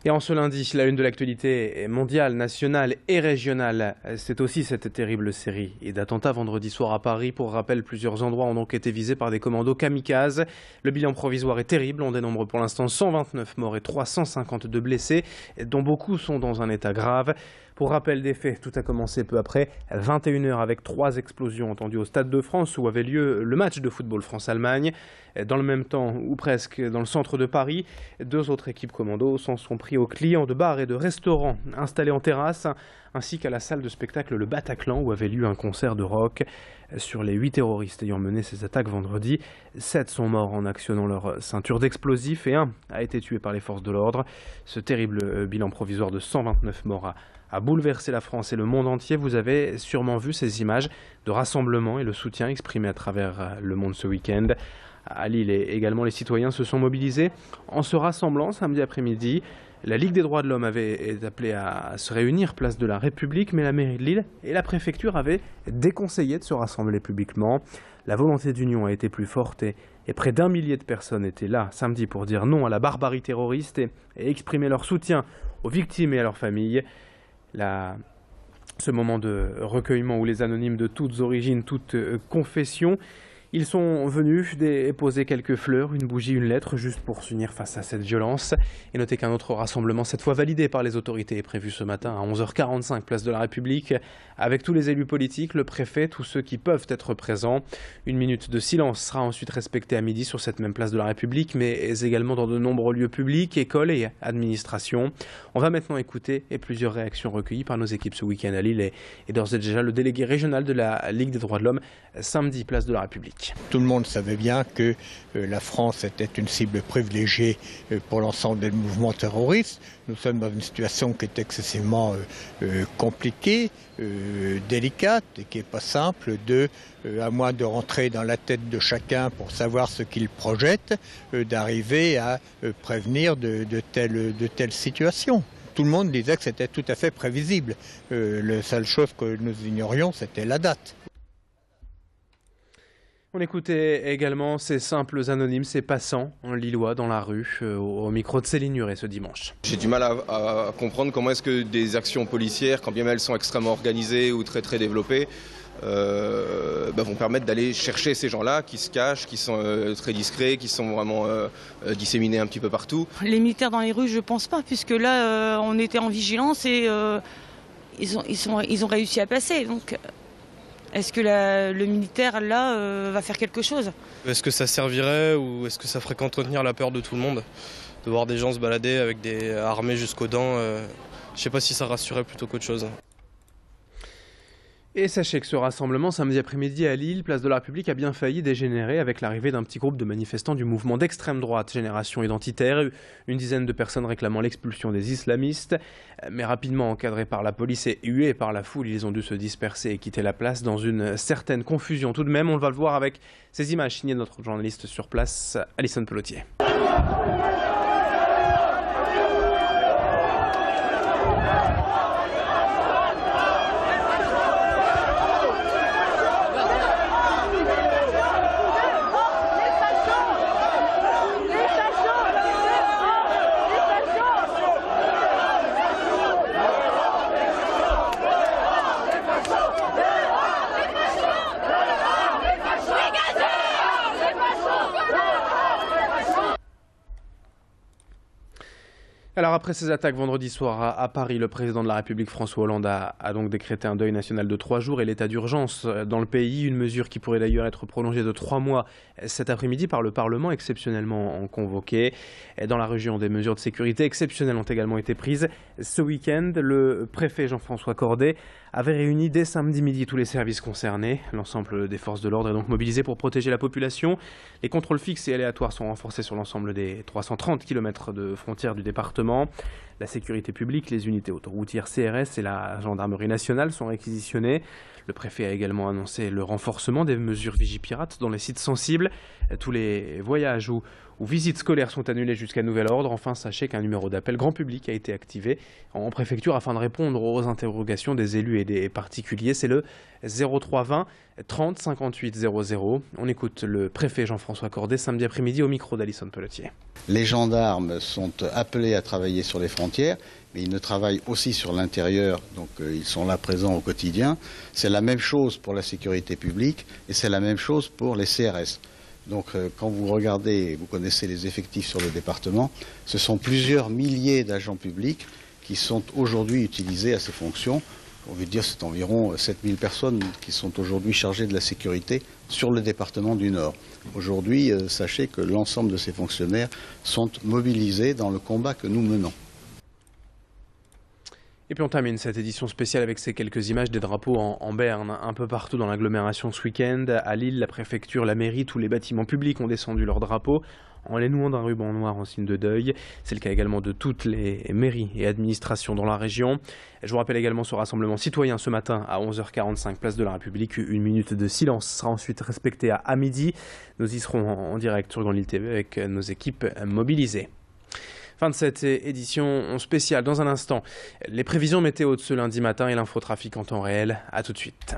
Et en ce lundi, la une de l'actualité mondiale, nationale et régionale, c'est aussi cette terrible série d'attentats vendredi soir à Paris. Pour rappel, plusieurs endroits ont donc été visés par des commandos kamikazes. Le bilan provisoire est terrible. On dénombre pour l'instant 129 morts et 352 blessés, dont beaucoup sont dans un état grave. Pour rappel des faits, tout a commencé peu après 21h avec 3 explosions entendues au Stade de France où avait lieu le match de football France-Allemagne. Dans le même temps, ou presque, dans le centre de Paris, 2 autres équipes commandos s'en sont pris aux clients de bars et de restaurants installés en terrasse, ainsi qu'à la salle de spectacle Le Bataclan où avait lieu un concert de rock. Sur les 8 terroristes ayant mené ces attaques vendredi, 7 sont morts en actionnant leur ceinture d'explosifs et 1 a été tué par les forces de l'ordre. Ce terrible bilan provisoire de 129 morts a bouleversé la France et le monde entier. Vous avez sûrement vu ces images de rassemblement et le soutien exprimé à travers le monde ce week-end. À Lille également, les citoyens se sont mobilisés en se rassemblant samedi après-midi. La Ligue des droits de l'homme avait appelé à se réunir place de la République, mais la mairie de Lille et la préfecture avaient déconseillé de se rassembler publiquement. La volonté d'union a été plus forte et près d'1 millier de personnes étaient là samedi pour dire non à la barbarie terroriste et exprimer leur soutien aux victimes et à leurs familles. Ce moment de recueillement où les anonymes de toutes origines, toutes confessions, ils sont venus déposer quelques fleurs, une bougie, une lettre, juste pour s'unir face à cette violence. Et notez qu'un autre rassemblement, cette fois validé par les autorités, est prévu ce matin à 11h45, place de la République, avec tous les élus politiques, le préfet, tous ceux qui peuvent être présents. Une minute de silence sera ensuite respectée à midi sur cette même place de la République, mais également dans de nombreux lieux publics, écoles et administrations. On va maintenant écouter plusieurs réactions recueillies par nos équipes ce week-end à Lille et d'ores et déjà le délégué régional de la Ligue des droits de l'homme, samedi, place de la République. Tout le monde savait bien que la France était une cible privilégiée pour l'ensemble des mouvements terroristes. Nous sommes dans une situation qui est excessivement compliquée, délicate et qui n'est pas simple à moins de rentrer dans la tête de chacun pour savoir ce qu'il projette, d'arriver à prévenir de telles situations. Tout le monde disait que c'était tout à fait prévisible. La seule chose que nous ignorions, c'était la date. On écoutait également ces simples anonymes, ces passants en lillois dans la rue, au micro de Céline Nuret ce dimanche. J'ai du mal à comprendre comment est-ce que des actions policières, quand bien même elles sont extrêmement organisées ou très développées, vont permettre d'aller chercher ces gens-là qui se cachent, qui sont très discrets, qui sont vraiment disséminés un petit peu partout. Les militaires dans les rues, je pense pas, puisque là, on était en vigilance et ils ont réussi à passer. Donc, est-ce que le militaire, là, va faire quelque chose? Est-ce que ça servirait ou est-ce que ça ferait qu'entretenir la peur de tout le monde? De voir des gens se balader avec des armés jusqu'aux dents, je sais pas si ça rassurait plutôt qu'autre chose. Et sachez que ce rassemblement samedi après-midi à Lille, place de la République, a bien failli dégénérer avec l'arrivée d'un petit groupe de manifestants du mouvement d'extrême droite Génération Identitaire. Une dizaine de personnes réclamant l'expulsion des islamistes, mais rapidement encadrés par la police et hués par la foule, ils ont dû se disperser et quitter la place dans une certaine confusion. Tout de même, on va le voir avec ces images signées de notre journaliste sur place, Alison Pelotier. Alors après ces attaques vendredi soir à Paris, le président de la République François Hollande a donc décrété un deuil national de 3 jours et l'état d'urgence dans le pays, une mesure qui pourrait d'ailleurs être prolongée de 3 mois cet après-midi par le Parlement exceptionnellement convoqué. Dans la région, des mesures de sécurité exceptionnelles ont également été prises. Ce week-end, le préfet Jean-François Cordet avait réuni dès samedi midi tous les services concernés. L'ensemble des forces de l'ordre est donc mobilisé pour protéger la population. Les contrôles fixes et aléatoires sont renforcés sur l'ensemble des 330 km de frontières du département. La sécurité publique, les unités autoroutières CRS et la gendarmerie nationale sont réquisitionnées. Le préfet a également annoncé le renforcement des mesures Vigipirate dans les sites sensibles. Tous les voyages ou ou visites scolaires sont annulées jusqu'à nouvel ordre. Enfin, sachez qu'un numéro d'appel grand public a été activé en préfecture afin de répondre aux interrogations des élus et des particuliers. C'est le 03 20 30 58 00. On écoute le préfet Jean-François Cordet samedi après-midi au micro d'Alison Pelletier. Les gendarmes sont appelés à travailler sur les frontières, mais ils ne travaillent aussi sur l'intérieur, donc ils sont là présents au quotidien. C'est la même chose pour la sécurité publique et c'est la même chose pour les CRS. Donc quand vous regardez, vous connaissez les effectifs sur le département, ce sont plusieurs milliers d'agents publics qui sont aujourd'hui utilisés à ces fonctions. On veut dire c'est environ 7000 personnes qui sont aujourd'hui chargées de la sécurité sur le département du Nord. Aujourd'hui, sachez que l'ensemble de ces fonctionnaires sont mobilisés dans le combat que nous menons. Et puis on termine cette édition spéciale avec ces quelques images des drapeaux en berne, un peu partout dans l'agglomération ce week-end. À Lille, la préfecture, la mairie, tous les bâtiments publics ont descendu leurs drapeaux en les nouant d'un ruban noir en signe de deuil. C'est le cas également de toutes les mairies et administrations dans la région. Je vous rappelle également ce rassemblement citoyen ce matin à 11h45, place de la République. Une minute de silence sera ensuite respectée à midi. Nous y serons en direct sur Grand Lille TV avec nos équipes mobilisées. Fin de cette édition spéciale. Dans un instant, les prévisions météo de ce lundi matin et l'infotrafic en temps réel. A tout de suite.